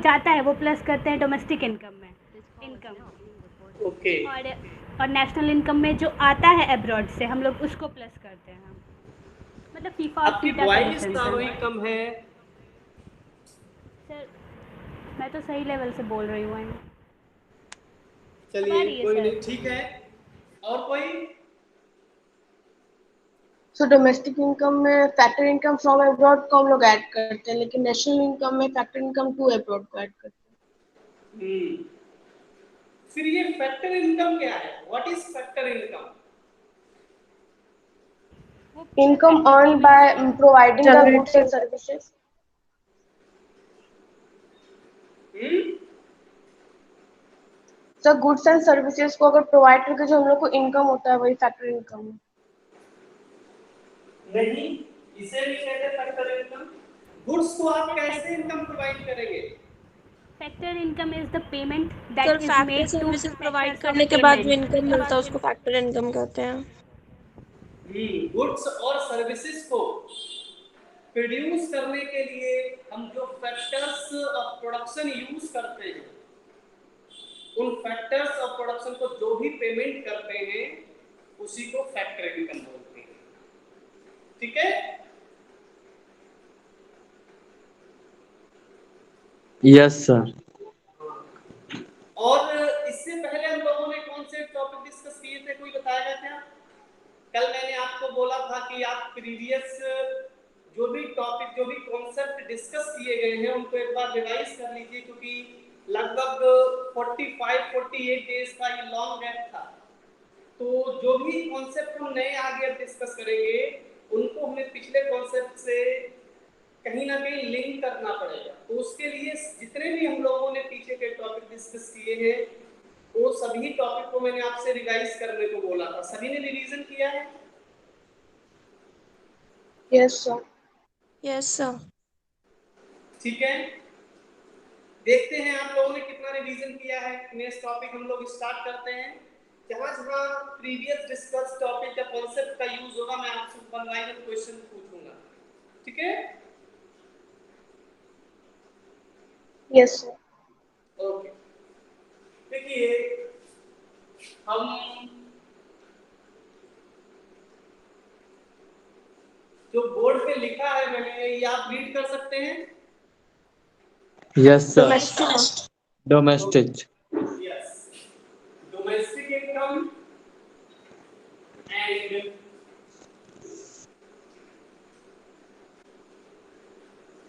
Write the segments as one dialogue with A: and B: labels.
A: जाता है वो प्लस करते हैं डोमेस्टिक इनकम में, इनकम।
B: ओके।
A: और नेशनल इनकम में जो आता है अब्रॉड से हम लोग उसको प्लस करते हैं, मतलब फीफा और
B: आपकी
A: फीटा
B: वॉइस
A: कंडीशन
B: तारोही
A: सर।
B: कम है।
A: सर मैं तो सही लेवल से बोल रही हूँ। अब आ
B: चलिए
A: रही है
B: कोई
A: सर?
B: नहीं, ठीक है। और कोई?
C: सो डोमेस्टिक इनकम में फैक्टर इनकम फ्रॉम अब्रॉड को हम लोग ऐड करते हैं, लेकिन नेशनल इनकम में फैक्टर इनकम टू अब्रॉड को ऐड करते
B: हम्म। फिर ये फैक्टर इनकम क्या है? What is factor income?
C: हैं। Income earn by providing the goods and services. Sir goods and services को अगर प्रोवाइड करके जो हम लोग को इनकम होता है वही फैक्टर इनकम है।
B: नहीं, इसे नहीं कहते फैक्टर इनकम। गुड्स को आप कैसे इनकम प्रोवाइड करेंगे?
A: Factor income is the payment that
D: sir
A: is
D: factor
A: made to
D: services provide
A: factors
D: करने
A: ऑफ
D: के बाद जो
A: पेमेंट।
D: इनकम मिलता है उसको फैक्टर इनकम कहते हैं।
B: गुड्स और सर्विसेज को प्रोड्यूस करने के लिए हम जो फैक्टर्स ऑफ प्रोडक्शन यूज करते हैं, उन फैक्टर्स ऑफ प्रोडक्शन को जो भी पेमेंट करते हैं उसी को फैक्टर इनकम बोलते हैं। ठीक है?
E: Yes sir.
B: और इससे पहले हम लोगों ने कौन से टॉपिक डिस्कस किए थे, कोई बताएगा क्या? कल मैंने आपको बोला था कि आप प्रीवियस जो भी टॉपिक, जो भी कॉन्सेप्ट डिस्कस किए गए हैं उनको एक बार रिवाइज कर लीजिए, क्योंकि लगभग 45-48 डेज का ये लॉन्ग गैप था। तो जो भी कॉन्सेप्ट हम नए आगे अब डिस्कस करेंगे उनको हमें पिछले कॉन्सेप्ट से कहीं ना कहीं लिंक करना पड़ेगा। तो उसके लिए जितने भी हम लोगों ने पीछे के टॉपिक डिस्कस किए हैं वो सभी टॉपिक को मैंने आपसे रिवाइज करने को बोला था। सभी ने रिवीजन किया है?
C: Yes sir.
D: Yes sir.
B: ठीक है, देखते हैं आप लोगों ने कितना रिवीजन किया है। नेक्स्ट टॉपिक हम लोग स्टार्ट करते हैं। जहां जहां प्रीवियस डिस्कस टॉपिक या कॉन्सेप्ट का यूज होगा मैं आपसे वन लाइनर क्वेश्चन पूछूंगा। ठीक है?
C: Yes sir.
B: ओके। देखिए, हम जो बोर्ड पे लिखा है मैंने, ये आप रीड कर सकते हैं?
E: Yes sir.
C: Domestic.
E: Domestic.
B: Yes, domestic income and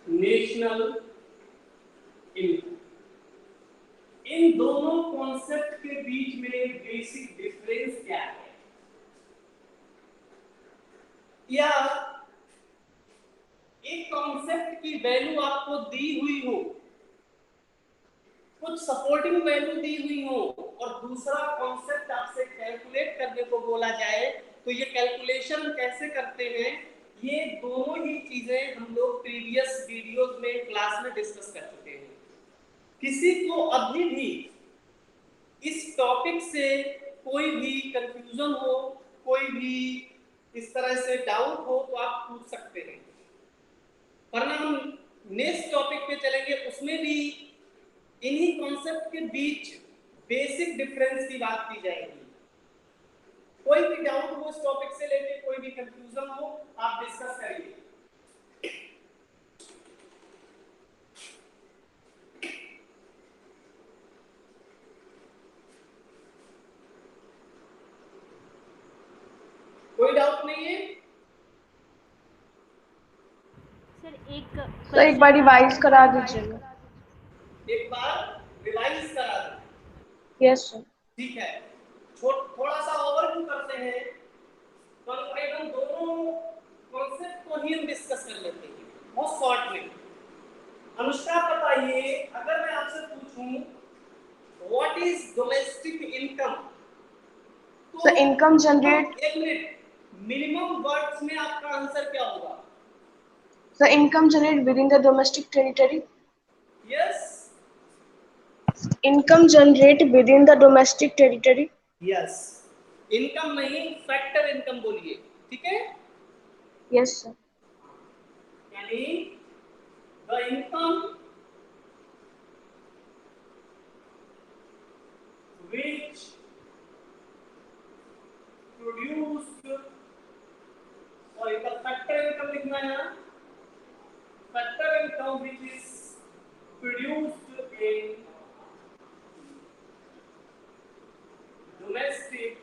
B: national income, इन दोनों कॉन्सेप्ट के बीच में बेसिक डिफरेंस क्या है? या एक कॉन्सेप्ट की वैल्यू आपको दी हुई हो, कुछ सपोर्टिंग वैल्यू दी हुई हो, और दूसरा कॉन्सेप्ट आपसे कैलकुलेट करने को बोला जाए, तो ये कैलकुलेशन कैसे करते हैं, ये दोनों ही चीजें हम लोग प्रीवियस वीडियोस में क्लास में डिस्कस कर चुके हैं। किसी को अभी भी इस टॉपिक से कोई भी कंफ्यूजन हो, कोई भी इस तरह से डाउट हो तो आप पूछ सकते हैं, वरना हम नेक्स्ट टॉपिक पे चलेंगे, उसमें भी इन्हीं कॉन्सेप्ट के बीच बेसिक डिफरेंस की बात की जाएगी। कोई भी डाउट हो इस टॉपिक से लेके, कोई भी कंफ्यूजन हो, आप डिस्कस करिए। कोई डाउट नहीं है?
A: सर
C: एक बार रिवाइज करा दीजिएगा।
B: एक बार रिवाइज करा दें।
C: Yes sir.
B: ठीक है, थोड़ा सा ओवरव्यू करते हैं, कंपेरिजन दोनों कॉन्सेप्ट को ही हम डिस्कस कर लेते हैं बहुत शॉर्ट में। अनुष्का बताइए, अगर मैं आपसे पूछूं व्हाट इज डोमेस्टिक इनकम, तो
C: सर इनकम जनरेट।
B: एक मिनट, मिनिमम वर्ड्स में आपका आंसर क्या होगा?
C: Sir income generate within the domestic territory.
B: Yes,
C: income generate within the domestic territory.
B: Yes, income नहीं, फैक्टर इनकम बोलिए। ठीक है?
C: Yes sir.
B: यानी the income which produced, sorry, the factor income लिखना है यहाँ, factor income which is produced in domestic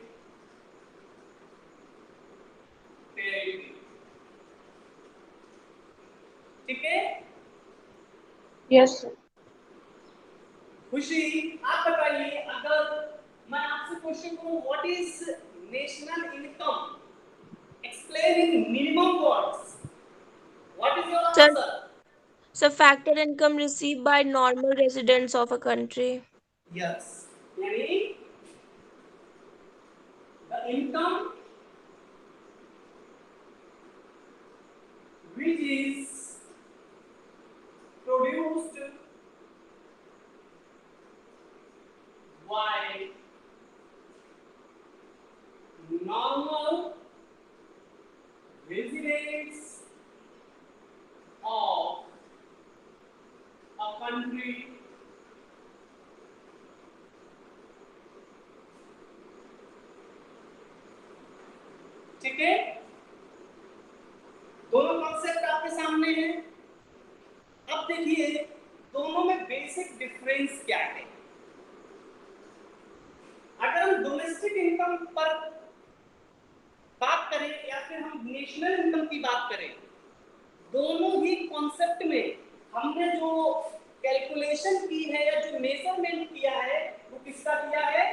B: territory. ठीक है?
C: Yes, sir.
B: खुशी, आप बताइए, अगर मैं आपसे क्वेश्चन करूं what is national income, explain in minimum words, what is your
D: Sir,
B: answer?
D: so factor income received by normal residents of a country.
B: Yes, यानी the income which is produced by normal residents of a country ठीक है, दोनों concept आपके सामने हैं। अब देखिए दोनों में बेसिक डिफरेंस क्या है। अगर हम डोमेस्टिक इनकम पर बात करें या फिर हम नेशनल इनकम की बात करें, दोनों ही कॉन्सेप्ट में हमने जो कैलकुलेशन की है या जो मेजरमेंट किया है वो किसका किया है?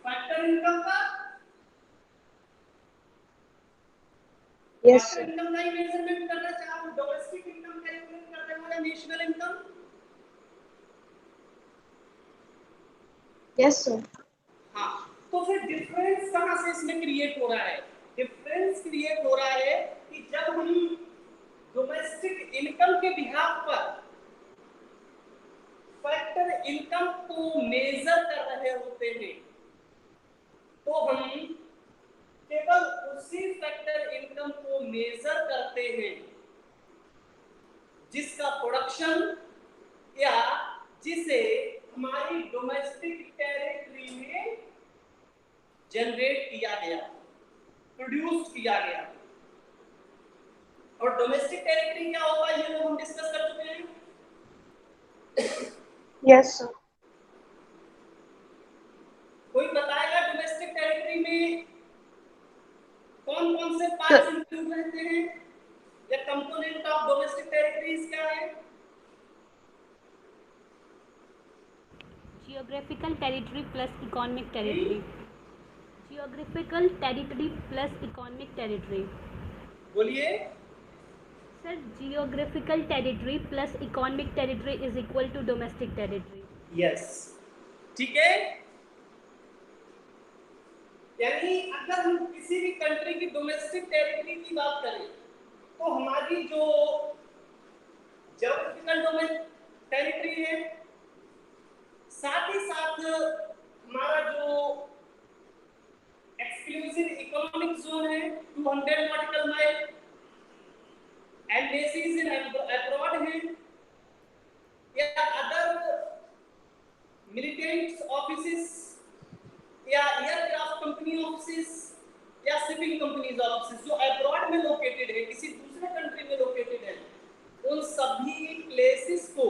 B: फैक्टर इनकम का।
C: Yes,
B: factor
C: sir.
B: इनकम का ही मेजरमेंट करना चाहो, डोमेस्टिक इनकम कैलकुलेट करते हो या नेशनल इनकम?
C: Yes, sir.
B: हाँ, तो फिर डिफरेंस कहां से इसमें क्रिएट हो रहा है? डिफरेंस क्रिएट हो रहा है कि जब हम डोमेस्टिक इनकम के बिहाफ पर फैक्टर इनकम को मेजर कर रहे होते हैं तो हम केवल उसी फैक्टर इनकम को मेजर करते हैं जिसका प्रोडक्शन या जिसे हमारी डोमेस्टिक टेरिटरी में जनरेट किया गया, प्रोड्यूस किया गया। और डोमेस्टिक टेरिटरी क्या होगा ये लोग हम डिस्कस कर चुके हैं।
C: Yes, sir.
B: कोई बताएगा डोमेस्टिक टेरिटरी में कौन कौन से पार्ट्स इंक्लूड रहते हैं या कंपोनेंट ऑफ डोमेस्टिक टेरिटरीज क्या है?
A: Geographical territory plus economic territory. Geographical territory plus economic territory.
B: बोलिए
A: sir, geographical territory plus economic territory is equal to domestic territory.
B: Yes, ठीक है। यानी अगर हम किसी भी कंट्री की डोमेस्टिक टेरिटरी की बात करें तो हमारी जो जियोग्राफिकल डोमेस्टिक टेरिटरी है, साथ ही साथ हमारा जो एक्सक्लूसिव इकोनॉमिक जोन है 200 नॉटिकल माइल, एम्बेसीज इन अब्रॉड है या अदर मिलिटेंट ऑफिसेस या एयरक्राफ्ट कंपनी ऑफिसेस या शिपिंग कंपनीज ऑफिसेस जो अब्रॉड में लोकेटेड है, किसी दूसरे कंट्री में लोकेटेड है, उन सभी प्लेसेस को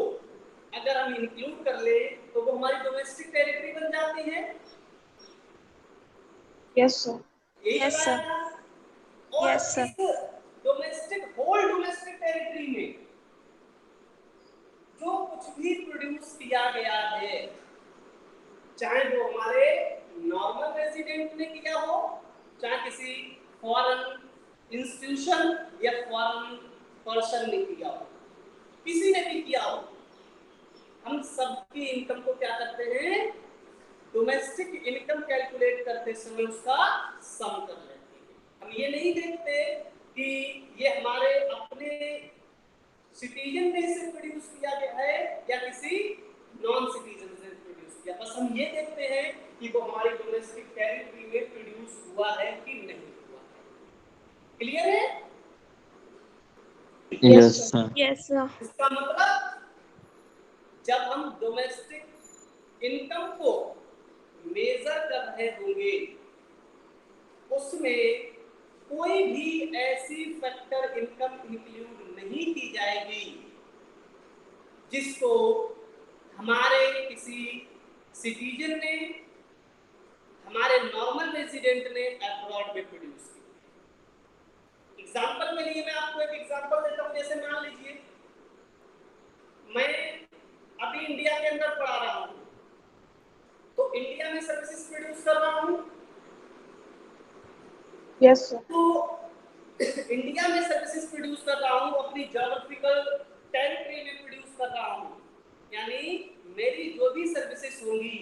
B: अगर हम इंक्लूड कर ले तो वो हमारी डोमेस्टिक टेरिटरी बन जाती है।
C: Yes, sir.
D: Yes, sir.
B: और
D: Yes, sir.
B: इस डोमेस्टिक होल डोमेस्टिक टेरिटरी में जो कुछ भी प्रोड्यूस किया गया है, चाहे वो हमारे नॉर्मल रेजिडेंट ने किया हो, चाहे किसी फॉरेन इंस्टीट्यूशन या फॉरेन पर्सन ने किया हो, किसी ने भी किया हो, हम सबकी इनकम को क्या करते हैं? डोमेस्टिक इनकम कैलकुलेट करते समय उसका सम कर लेते हैं। हम ये नहीं देखते कि ये हमारे अपने सिटीजन में से प्रोड्यूस किया गया है या किसी नॉन सिटीजन से प्रोड्यूस किया, बस हम ये देखते हैं कि वो हमारी डोमेस्टिक टेरिटरी में प्रोड्यूस हुआ है कि नहीं हुआ है। क्लियर है?
E: Yes, sir.
D: Yes, sir.
B: इसका मतलब जब हम डोमेस्टिक इनकम को मेजर कर रहे होंगे उसमें कोई भी ऐसी फैक्टर इनकम इंक्लूड नहीं की जाएगी जिसको हमारे किसी सिटीजन ने, हमारे नॉर्मल रेजिडेंट ने अब्रॉड में प्रोड्यूस किया। एग्जांपल के लिए मैं आपको एक एग्जांपल देता हूं। जैसे मान लीजिए मैं अभी इंडिया के अंदर पढ़ा रहा हूं, तो इंडिया में सर्विसेज प्रोड्यूस कर रहा हूं।
C: Yes sir.
B: तो इंडिया में सर्विसेज प्रोड्यूस कर रहा हूं, अपनी ज्योग्राफिकल टेरिटरी में प्रोड्यूस कर रहा हूं, यानी मेरी जो भी सर्विसेज होंगी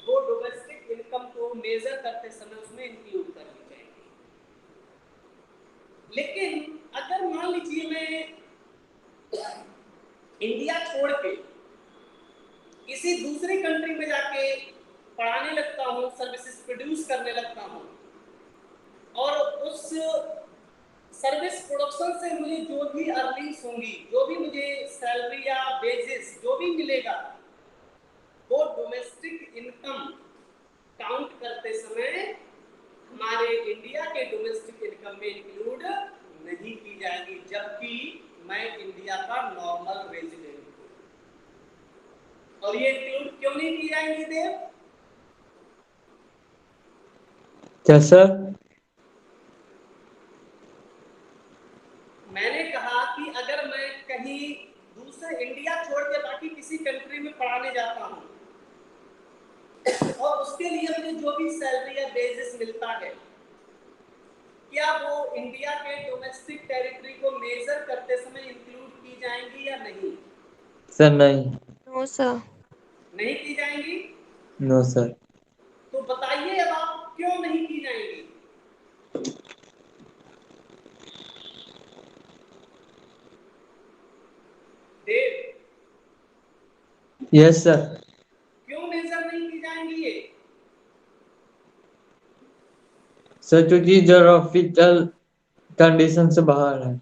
B: वो डोमेस्टिक इनकम को मेजर करते समय उसमें इंक्लूड कर ली जाएगी। लेकिन अगर मान लीजिए मैं इंडिया छोड़ के किसी दूसरी कंट्री में जाके पढ़ाने लगता हूं, सर्विसेज प्रोड्यूस करने लगता हूं, और उस सर्विस प्रोडक्शन से मुझे जो भी अर्निंग्स होंगी, जो भी मुझे सैलरी या वेजेस जो भी मिलेगा, वो डोमेस्टिक इनकम काउंट करते समय हमारे इंडिया के डोमेस्टिक इनकम में इंक्लूड नहीं की जाएगी, जबकि मैं इंडिया का नॉर्मल रेजिडेंट हूं। और ये इंक्लूड क्यों नहीं की जाएंगी देव?
E: क्या सर?
B: मैंने कहा कि अगर मैं कहीं दूसरे इंडिया छोड़ के बाकी किसी कंट्री में पढ़ाने जाता हूं और उसके लिए मुझे जो भी सैलरी या वेजेस मिलता है, क्या वो इंडिया के डोमेस्टिक टेरिटरी को मेजर करते समय इंक्लूड की जाएंगी या नहीं?
E: सर नहीं।
D: No sir.
B: नहीं की जाएंगी।
E: No sir.
B: तो बताइए अब आप क्यों नहीं की जाएंगी? Dev,
E: yes sir.
B: क्यों मेजर नहीं की जाएंगी ये?
E: सर क्योंकि ज्योग्राफिकल कंडीशन से बाहर है।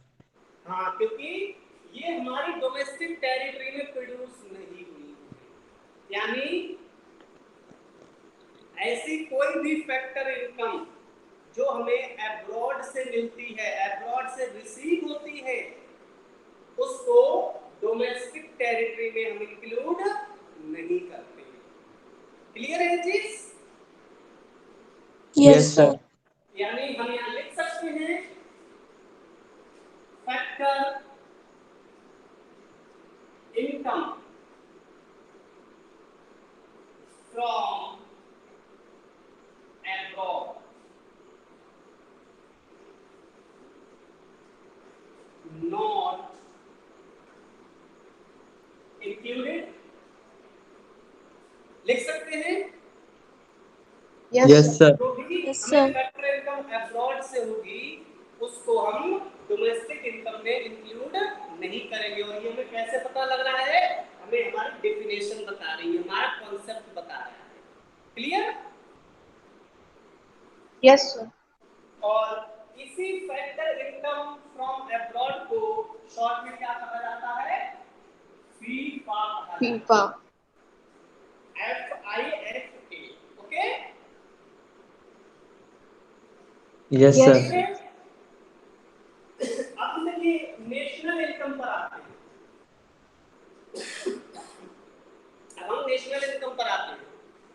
B: हाँ, क्योंकि ये हमारी डोमेस्टिक टेरिटरी में प्रोड्यूस नहीं हुई, यानी ऐसी कोई भी फैक्टर इनकम जो हमें अब्रॉड से मिलती है, अब्रॉड से रिसीव होती है, उसको डोमेस्टिक टेरिटरी में हम इंक्लूड नहीं करते। क्लियर है चीज?
D: Yes sir.
B: यानी हम यहां लिख सकते हैं factor income from abroad not included। लिख सकते हैं?
E: Yes sir.
B: जो भी
D: Yes,
B: हमें
D: sir.
B: फैक्टर इनकम अब्रॉड से होगी उसको हम डोमेस्टिक इनकम में इंक्लूड नहीं करेंगे। और ये हमें कैसे पता लग रहा है? हमें हमारी डेफिनेशन बता रही है, हमारा कॉन्सेप्ट बता रहा है। क्लियर?
C: Yes sir.
B: और इसी फैक्टर इनकम फ्रॉम अब्रॉड को शॉर्ट में क्या कहा जाता है? फीफा कहा जाता है। FIFA। Okay?
E: Yes
C: Yes,
E: sir.
C: sir.
B: अब देखिए नेशनल इनकम पर आते हैं। अब हम नेशनल इनकम पर आते हैं,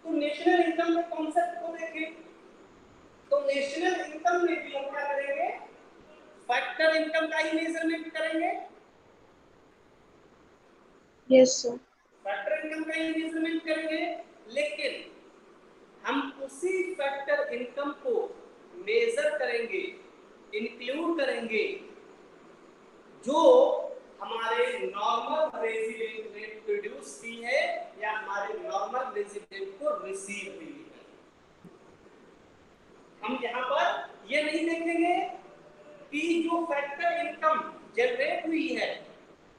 B: तो नेशनल इनकम के कॉन्सेप्ट को देखें, तो नेशनल इनकम में भी हम क्या करेंगे? फैक्टर इनकम का ही मेजरमेंट करेंगे।
C: Yes, sir.
B: फैक्टर इनकम का ही मेजरमेंट करेंगे, लेकिन हम उसी फैक्टर इनकम को मेजर करेंगे, इंक्लूड करेंगे जो हमारे नॉर्मल रेजिडेंट ने प्रोड्यूस की है या हमारे नॉर्मल रेजिडेंट को रिसीव हुई है। हम यहाँ पर ये नहीं देखेंगे कि जो फैक्टर इनकम जनरेट हुई है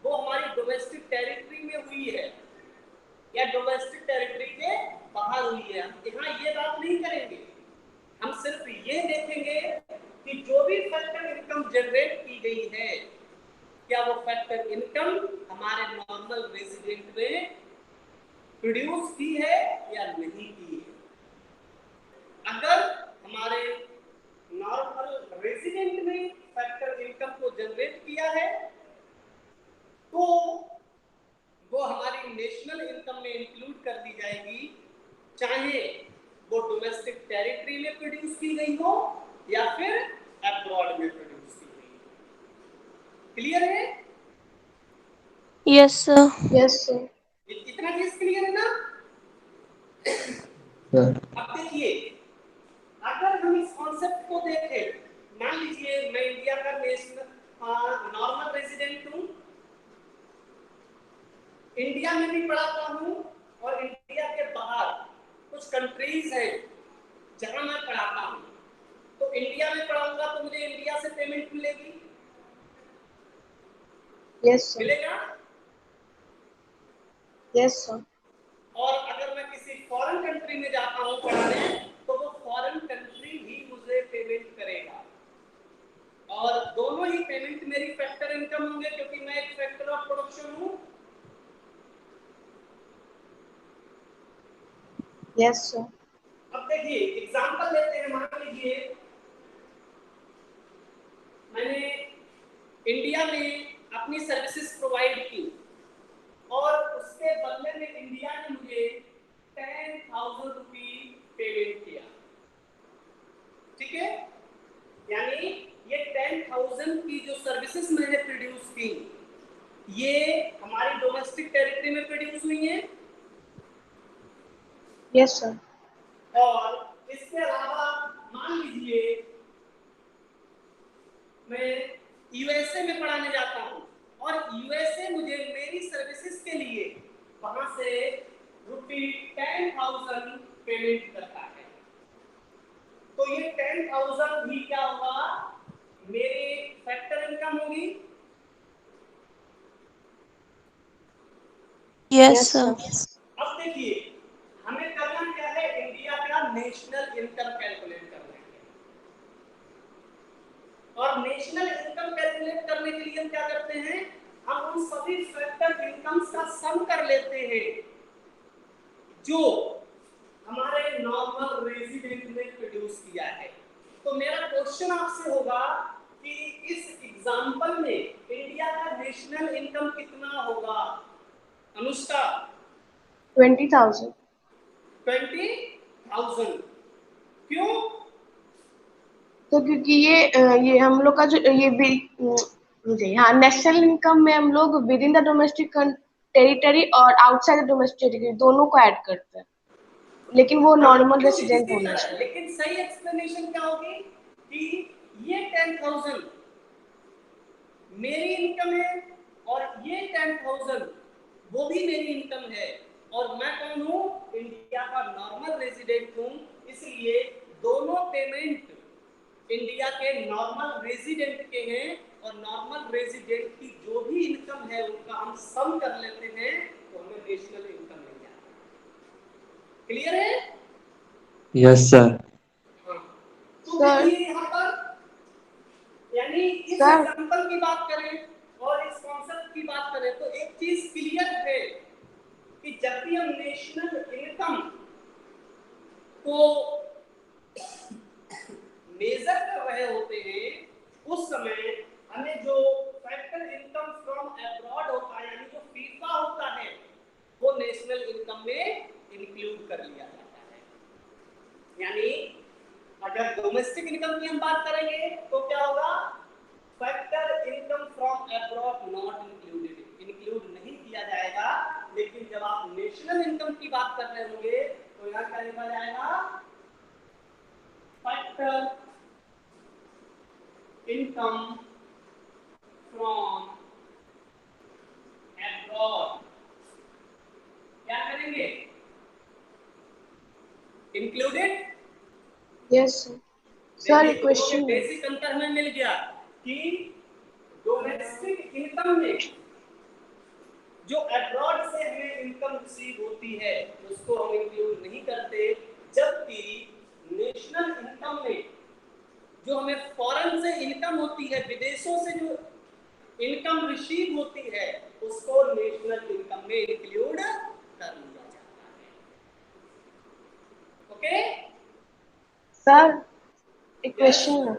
B: वो हमारी डोमेस्टिक टेरिटरी में हुई है या डोमेस्टिक टेरिटरी के बाहर हुई है। यहाँ ये बात नहीं करेंगे, हम सिर्फ ये देखेंगे कि जो भी फैक्टर इनकम जनरेट की गई है, क्या वो फैक्टर इनकम हमारे नॉर्मल रेजिडेंट में प्रोड्यूस की है या नहीं की है। अगर हमारे नॉर्मल रेजिडेंट ने फैक्टर इनकम को जनरेट किया है तो वो हमारी नेशनल इनकम में इंक्लूड कर दी जाएगी, चाहे वो डोमेस्टिक टेरिटरी में प्रोड्यूस की गई हो या फिर अब्रॉड में प्रोड्यूस की गई हो। क्लियर है?
D: Yes sir.
C: Yes sir.
B: इतना चीज क्लियर है ना?
E: सर
B: अब देखिए, अगर हम इस कॉन्सेप्ट को देखें, मान लीजिए मैं इंडिया का नेशनल नॉर्मल रेजिडेंट हूं, इंडिया में भी पढ़ाता हूं और इंडिया के बाहर कुछ कंट्रीज हैं जहां मैं पढ़ाता हूं, तो इंडिया में पढ़ाऊंगा तो मुझे इंडिया से पेमेंट मिलेगी?
C: Yes sir.
B: मिलेगा?
C: Yes sir.
B: और अगर मैं किसी फॉरेन कंट्री में जाता हूं पढ़ाने तो वो फॉरेन कंट्री भी मुझे पेमेंट करेगा, और दोनों ही पेमेंट मेरी फैक्टर इनकम होंगे क्योंकि मैं एक फैक्टर ऑफ प्रोडक्शन हूं।
C: Yes sir.
B: अब देखिए एग्जांपल लेते हैं, मान लीजिए मैंने इंडिया में अपनी सर्विसेज प्रोवाइड की और उसके बदले में इंडिया ने मुझे 10,000 रुपी पेमेंट किया, ठीक है? यानी ये 10,000 की जो सर्विसेज मैंने प्रोड्यूस की ये हमारी डोमेस्टिक टेरिटरी में प्रोड्यूस हुई है।
C: Yes sir.
B: और इसके अलावा मान लीजिए मैं यूएसए में पढ़ाने जाता हूं और यूएसए मुझे मेरी सर्विसेज के लिए वहां से ₹10,000 पेमेंट करता है, तो ये 10,000 भी क्या होगा? मेरी फैक्टर इनकम होगी।
D: Yes sir.
B: अब देखिए हमें करना क्या है, इंडिया का नेशनल इनकम कैलकुलेट करना है, और नेशनल इनकम कैलकुलेट करने के लिए हम क्या करते हैं, हम उन सभी फैक्टर इनकम्स का सम कर लेते हैं जो हमारे नॉर्मल रेजिडेंट ने प्रोड्यूस किया है। तो मेरा क्वेश्चन आपसे होगा कि इस एग्जांपल में इंडिया का नेशनल इनकम कितना होगा? अनुष्का
C: 20,000।
B: 20,000। क्यों?
C: तो क्योंकि ये हम लोग का जो ये भी मुझे हाँ, नेशनल इनकम में हम लोग with in the domestic territory और आउटसाइड द डोमेस्टिक टेरिटरी दोनों को ऐड करते हैं, लेकिन वो नॉर्मल रेसिडेंट होना चाहिए।
B: लेकिन सही एक्सप्लेनेशन क्या होगी कि ये 10,000 मेरी इनकम है और ये 10,000 वो भी मेरी इनकम है, और मैं कौन हूं? इंडिया का नॉर्मल रेजिडेंट हूं, इसलिए दोनों पेमेंट इंडिया के नॉर्मल रेजिडेंट के हैं, और नॉर्मल रेजिडेंट की जो भी इनकम है उनका हम सम कर लेते हैं तो हमें नेशनल इनकम मिल जाता है। क्लियर है?
E: Yes sir.
B: तो देखिए यहाँ पर, यानी इस एग्जांपल की बात करें और इस कॉन्सेप्ट की बात करें तो एक चीज क्लियर है कि जब भी हम नेशनल इनकम को मेजर कर रहे होते हैं उस समय हमें जो फैक्टर इनकम फ्रॉम अब्रॉड होता है, यानी जो फीफा होता है, वो नेशनल इनकम में इंक्लूड कर लिया जाता है। यानी अगर डोमेस्टिक इनकम की हम बात करेंगे तो क्या होगा? Factor income from abroad not included, include नहीं किया जाएगा। लेकिन जब आप नेशनल इनकम की बात कर रहे होंगे तो यहाँ क्या लिखा जाएगा? Factor income from abroad. क्या करेंगे? इंक्लूडेड।
C: Yes sir. एक क्वेश्चन
B: बेसिक अंतर हमें मिल गया कि डोमेस्टिक इनकम में जो अब्रॉड से हमें इनकम रिसीव होती है उसको हम इंक्लूड नहीं करते, जबकि नेशनल इनकम में जो हमें फॉरेन से इनकम होती है, विदेशों से जो इनकम रिसीव होती है, उसको नेशनल इनकम में इंक्लूड कर लिया जाता
C: सर एक
B: Yes.
C: क्वेश्चन है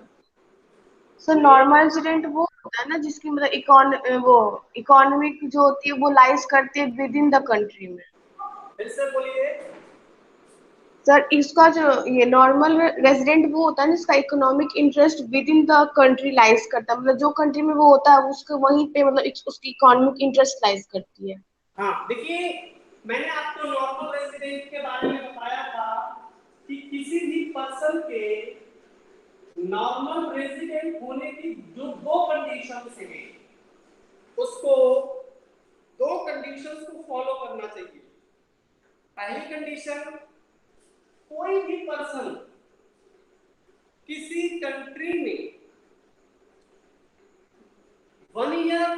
C: सर। नॉर्मल रेजिडेंट वो होता है ना जिसकी मतलब वो इकोनॉमिक जो होती है वो लाइज करती है विद इन द कंट्री में।
B: फिर से बोलिए।
C: सर इसका जो ये नॉर्मल रेजिडेंट वो होता है जिसका economic interest with in the country lies करता है, मतलब जो कंट्री में वो होता है उसके वहीं पे मतलब उसकी इकोनॉमिक इंटरेस्ट लाइज करती है।
B: हाँ देखिए, मैंने आपको नॉर्मल रेजिडेंट के बारे में बताया था कि किसी भी पर्सन के नॉर्मल रेजिडेंट होने की जो दो कंडीशंस हैं, उसको दो कंडीशंस को फॉलो करना चाहिए। पहली कंडीशन, कोई भी पर्सन किसी कंट्री में 1 ईयर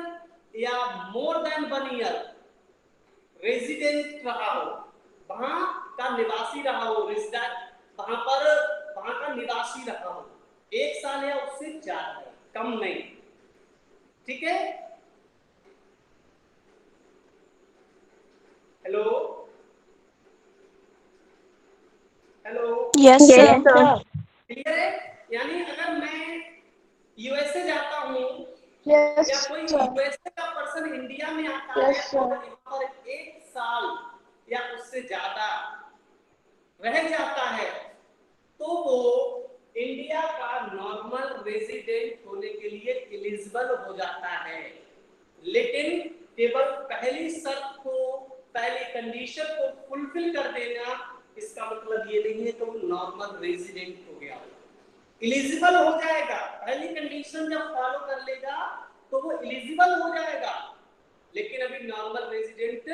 B: या मोर देन 1 ईयर रेजिडेंट रहा हो, वहां का निवासी रहा हो, वहां का निवासी रहा हो 1 साल या उससे ज्यादा, कम नहीं। ठीक है? Hello hello,
D: yes
C: yes
D: sir.
C: Sir.
B: Clear है? यानी अगर मैं यूएसए जाता हूं
C: यस
B: या कोई
C: सर।
B: यूएसए का पर्सन इंडिया में आता
C: यस
B: है
C: सर।
B: और यहाँ पर 1 साल या उससे ज्यादा रह जाता है, तो वो इंडिया का नॉर्मल रेजिडेंट होने के लिए एलिजिबल हो जाता है। लेकिन केवल पहली शर्त को, पहली कंडीशन को फुलफिल कर देना, इसका मतलब ये नहीं है कि वो नॉर्मल रेजिडेंट हो गया, एलिजिबल हो जाएगा। पहली कंडीशन जब फॉलो कर लेगा तो वो एलिजिबल हो जाएगा, लेकिन अभी नॉर्मल रेजिडेंट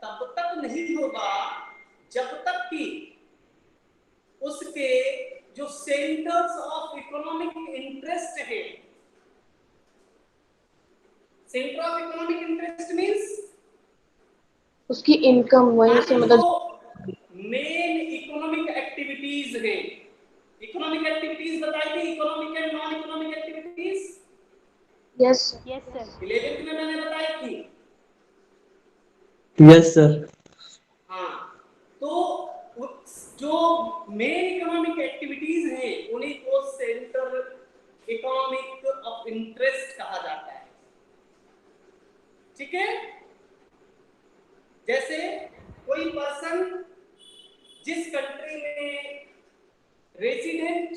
B: तब तक नहीं होगा जब तक कि उसके जो सेंटर्स ऑफ इकोनॉमिक इंटरेस्ट है, centre of economic interest means
C: उसकी इनकम वहीं से मतलब
B: जो मेन इकोनॉमिक एक्टिविटीज है, इकोनॉमिक एक्टिविटीज बताई थी, economic and non economic activities.
C: Yes
A: yes sir.
B: 11th में मैंने बताई थी।
E: Yes sir.
B: हाँ, तो जो मेन इकोनॉमिक एक्टिविटीज हैं उन्हीं को सेंटर इकोनॉमिक ऑफ इंटरेस्ट कहा जाता है। ठीक है? जैसे कोई पर्सन जिस कंट्री में रेजिडेंट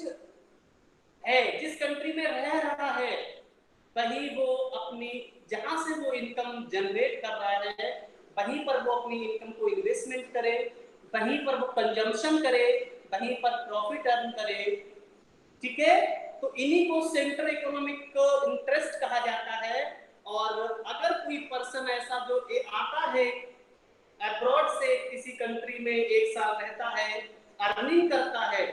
B: है, जिस कंट्री में रह रहा है, वहीं वो अपनी, जहां से वो इनकम जनरेट कर रहा है, वहीं पर वो अपनी इनकम को इन्वेस्टमेंट करे, वहीं पर वो कंजम्पशन करे, वहीं पर प्रॉफिट अर्न करे। ठीक है? तो इन्हीं को सेंट्रल इकोनॉमिक इंटरेस्ट कहा जाता है। और अगर कोई पर्सन ऐसा जो आता है अब्रॉड से, किसी कंट्री में 1 साल रहता है, अर्निंग करता है,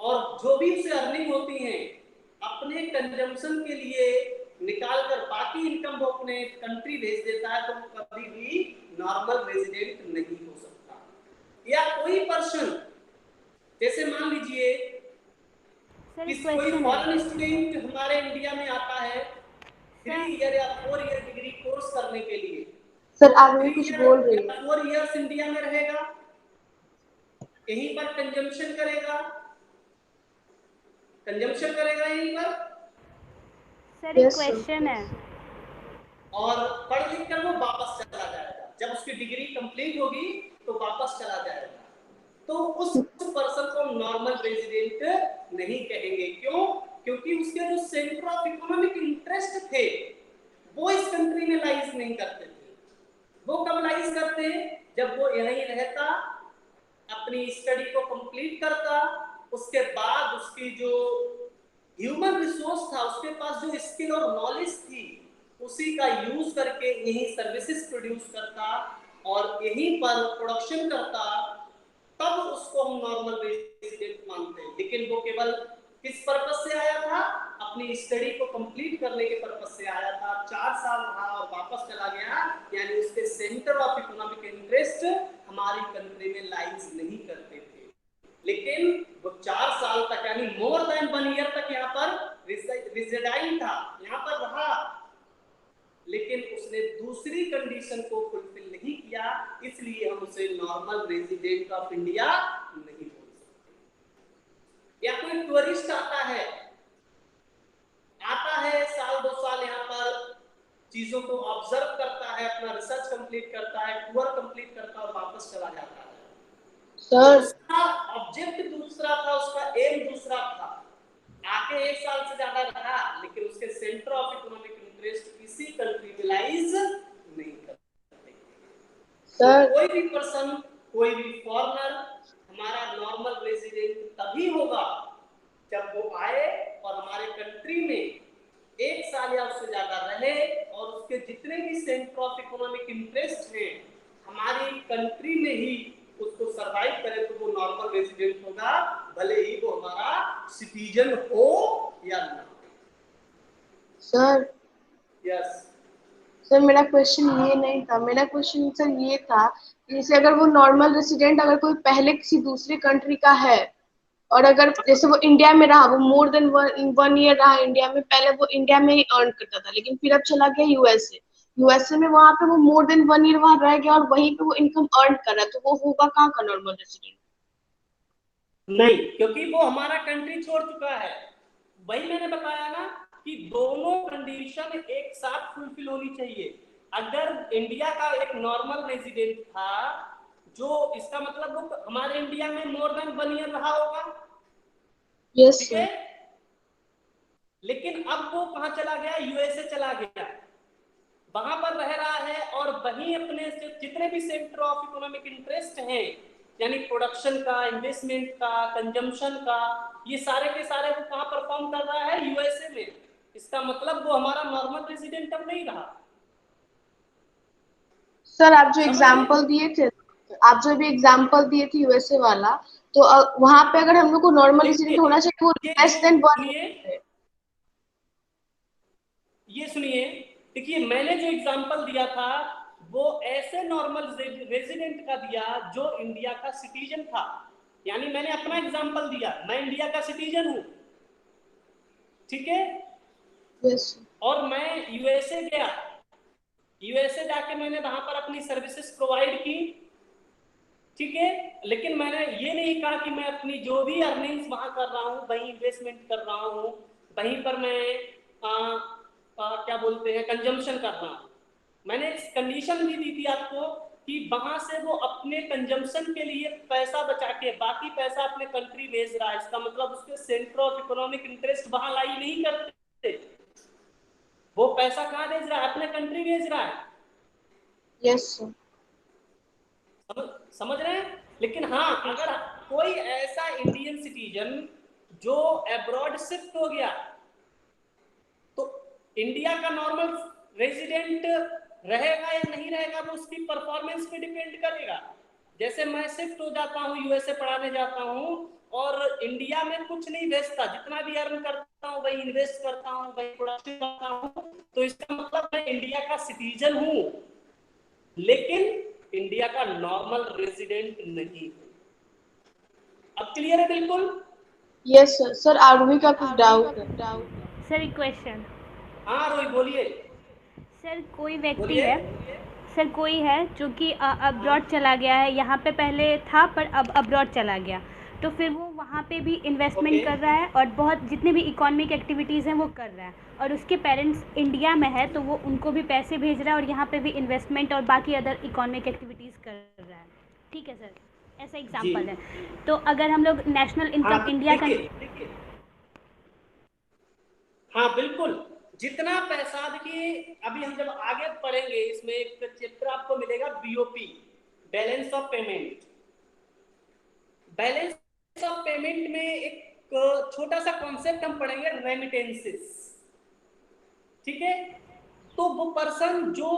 B: और जो भी उसे अर्निंग होती है अपने कंजम्पशन के लिए निकाल कर बाकी इनकम वो अपने कंट्री भेज देता है, तो वो कभी भी नॉर्मल रेजिडेंट नहीं हो सकता। या कोई पर्सन, जैसे मान लीजिए
A: सर एक
B: कोई
A: क्वेश्चन
B: फॉरेन
A: है
B: स्टूडेंट हमारे इंडिया में आता है 3 ईयर या 4 ईयर डिग्री कोर्स करने के लिए,
C: सर
B: तो
C: आप भी
B: 3
C: कुछ
B: ईयर
C: बोल रही
B: या
C: है।
B: 4 ईयर्स इंडिया में रहेगा, यहीं पर कंजम्पशन करेगा, यहीं पर।
A: सर एक
C: यस सर।
A: क्वेश्चन है
B: और पढ़ लिख कर वो वापस चला जाएगा, जब उसकी डिग्री कंप्लीट होगी तो वापस चला जाएगा। तो उस पर्सन को नॉर्मल रेजिडेंट नहीं कहेंगे। क्यों? क्योंकि उसके जो सेंटर ऑफ इकोनॉमिक इंटरेस्ट थे वो इस कंट्री में लाइज नहीं करते थे। वो कब लाइज करते? जब वो यहीं रहता, अपनी स्टडी को कंप्लीट करता, उसके बाद उसकी जो ह्यूमन रिसोर्स था, उसके पास जो स्किल और नॉलेज थी, उसी का यूज करके यही सर्विसेज प्रोड्यूस करता और यहीं पर प्रोडक्शन करता, तब उसको हम नॉर्मल रेजिडेंट मानते हैं। लेकिन वो केवल किस पर्पस से आया था? अपनी स्टडी को कंप्लीट करने के पर्पस से आया था, 4 साल रहा और वापस चला गया, यानी उसके सेंटर ऑफ इकोनॉमिक इंटरेस्ट हमारी कंट्री में लाइज नहीं करते थे। लेकिन वो 4 साल तक, यानी मोर देन 1 ईयर तक यहाँ पर रेजिडेंट था, यहाँ पर रहा, लेकिन उसने दूसरी कंडीशन को फुलफिल नहीं किया, इसलिए हम उसे नॉर्मल रेजिडेंट ऑफ इंडिया नहीं बोल सकते। या कोई टूरिस्ट आता है साल 2 साल यहाँ पर चीजों को ऑब्जर्व करता है, अपना रिसर्च कंप्लीट करता है, टूर कंप्लीट करता है और वापस चला जाता है।
C: सर
B: उसका ऑब्जेक्ट दूसरा था, उसका एम दूसरा था, आके 1 साल से ज्यादा रहा, लेकिन उसके सेंटर ऑफ इकोनॉमिक इंटरेस्ट किसी कंट्री में लाइज नहीं करते।
C: सर
B: कोई भी पर्सन, कोई भी फॉरेनर हमारा नॉर्मल रेजिडेंट तभी होगा जब वो आए और हमारे कंट्री में 1 साल या उससे ज्यादा रहे और उसके जितने भी सेंटर ऑफ इकोनॉमिक इंटरेस्ट हैं हमारी कंट्री में ही उसको सरवाइव करे, तो वो नॉर्मल रेजिडेंट होगा, भले ही वो हमारा सिटीजन हो या ना।
C: सर
B: यस
C: सर मेरा क्वेश्चन ये नहीं था, मेरा क्वेश्चन सर ये था, जैसे अगर वो नॉर्मल रेसिडेंट अगर कोई पहले किसी दूसरी कंट्री का है और अगर जैसे वो इंडिया में रहा, वो मोर देन 1 ईयर रहा इंडिया में, पहले वो इंडिया में ही अर्न करता था, लेकिन फिर अब चला गया यूएसए में, वहां पे वो मोर देन 1 ईयर वहां रह गया और वहीं पे वो इनकम अर्न कर रहा है, तो वो होगा कहाँ का नॉर्मल रेसिडेंट?
B: नहीं, क्योंकि वो हमारा कंट्री छोड़ चुका है। वही मैंने बताया ना कि दोनों कंडीशन एक साथ फुलफिल होनी चाहिए। अगर इंडिया का एक नॉर्मल रेजिडेंट था, जो इसका मतलब वो हमारे इंडिया में मोर देन 1 ईयर रहा होगा,
C: यस
B: ठीक है, लेकिन अब वो कहां चला गया, यूएसए चला गया, वहां पर रह रहा है और वहीं अपने जितने भी सेंटर ऑफ इकोनॉमिक इंटरेस्ट हैं, यानी प्रोडक्शन का, इन्वेस्टमेंट का, कंजम्पशन का, ये सारे के सारे वो कहां परफॉर्म कर रहा है, यूएसए में। इसका मतलब वो हमारा नॉर्मल रेजिडेंट अब नहीं रहा।
C: सर आप जो एग्जांपल दिए थे, आप जो भी एग्जांपल दिए थे यूएसए वाला, तो वहां पे अगर हम लोग को नॉर्मल रेसिडेंट होना चाहिए, वो लेस देन 1 ईयर।
B: ये सुनिए, देखिए मैंने जो एग्जांपल दिया था वो ऐसे नॉर्मल रेजिडेंट का दिया जो इंडिया का सिटीजन था, यानी मैंने अपना एग्जांपल दिया, मैं इंडिया का सिटीजन हूं, ठीक है,
C: यस
B: और मैं यूएसए गया, यूएसए जाके मैंने वहां पर अपनी सर्विसेज प्रोवाइड की, ठीक है, लेकिन मैंने ये नहीं कहा कि मैं अपनी जो भी अर्निंग्स वहां कर रहा हूं वहीं इन्वेस्टमेंट कर रहा हूं, वहीं पर मैं क्या बोलते हैं कंजम्पशन कर रहा हूं। मैंने एक कंडीशन भी दी थी आपको कि वहां से वो अपने कंजम्पशन के लिए पैसा बचा के बाकी पैसा अपने कंट्री भेज रहा है, इसका मतलब उसके सेंटर ऑफ इकोनॉमिक इंटरेस्ट वहां लाई नहीं करते, वो पैसा कहां भेज रहा है, अपने कंट्री भेज रहा है।
C: यस
B: समझ रहे हैं। लेकिन हाँ, अगर कोई ऐसा इंडियन सिटीजन जो अब्रॉड शिफ्ट हो गया, तो इंडिया का नॉर्मल रेजिडेंट रहेगा या नहीं रहेगा वो उसकी परफॉर्मेंस पे डिपेंड करेगा। जैसे मैं शिफ्ट हो जाता हूँ, यूएसए पढ़ाने जाता हूँ और इंडिया में कुछ नहीं भेजता, जितना भी अर्न करता हूँ वही इन्वेस्ट करता हूँ, वही प्रोडक्शन करता हूँ, तो इसका मतलब मैं इंडिया का सिटीजन हूँ, लेकिन इंडिया का नॉर्मल रेजिडेंट नहीं। अब क्लियर है बिल्कुल?
C: Yes sir. सर आरवी का कुछ डाउट है?
A: सर एक क्वेश्चन।
B: हाँ रोहित बोलिए।
A: सर कोई व्यक्ति
B: बोलिए।
A: है, सर कोई है जो कि अब्रॉड चला गया है, यहाँ पे पहले था पर अब अब्रॉड चला गया, तो फिर वो वहाँ पे भी इन्वेस्टमेंट कर रहा है और बहुत जितने भी इकोनॉमिक एक्टिविटीज़ हैं वो कर रहा है, और उसके पेरेंट्स इंडिया में है तो वो उनको भी पैसे भेज रहा है और यहाँ पे भी इन्वेस्टमेंट और बाकी अदर इकोनॉमिक एक्टिविटीज़ कर रहा है, ठीक है सर, ऐसा एग्जाम्पल है। तो अगर हम लोग नेशनल इनकम इंडिया का,
B: हाँ बिल्कुल, जितना पैसा, देखिए अभी हम जब आगे पढ़ेंगे इसमें एक चैप्टर आपको मिलेगा BOP, balance of payment. Balance of payment में एक छोटा सा कॉन्सेप्ट हम पढ़ेंगे, रेमिटेंसेस, ठीक है। तो वो पर्सन जो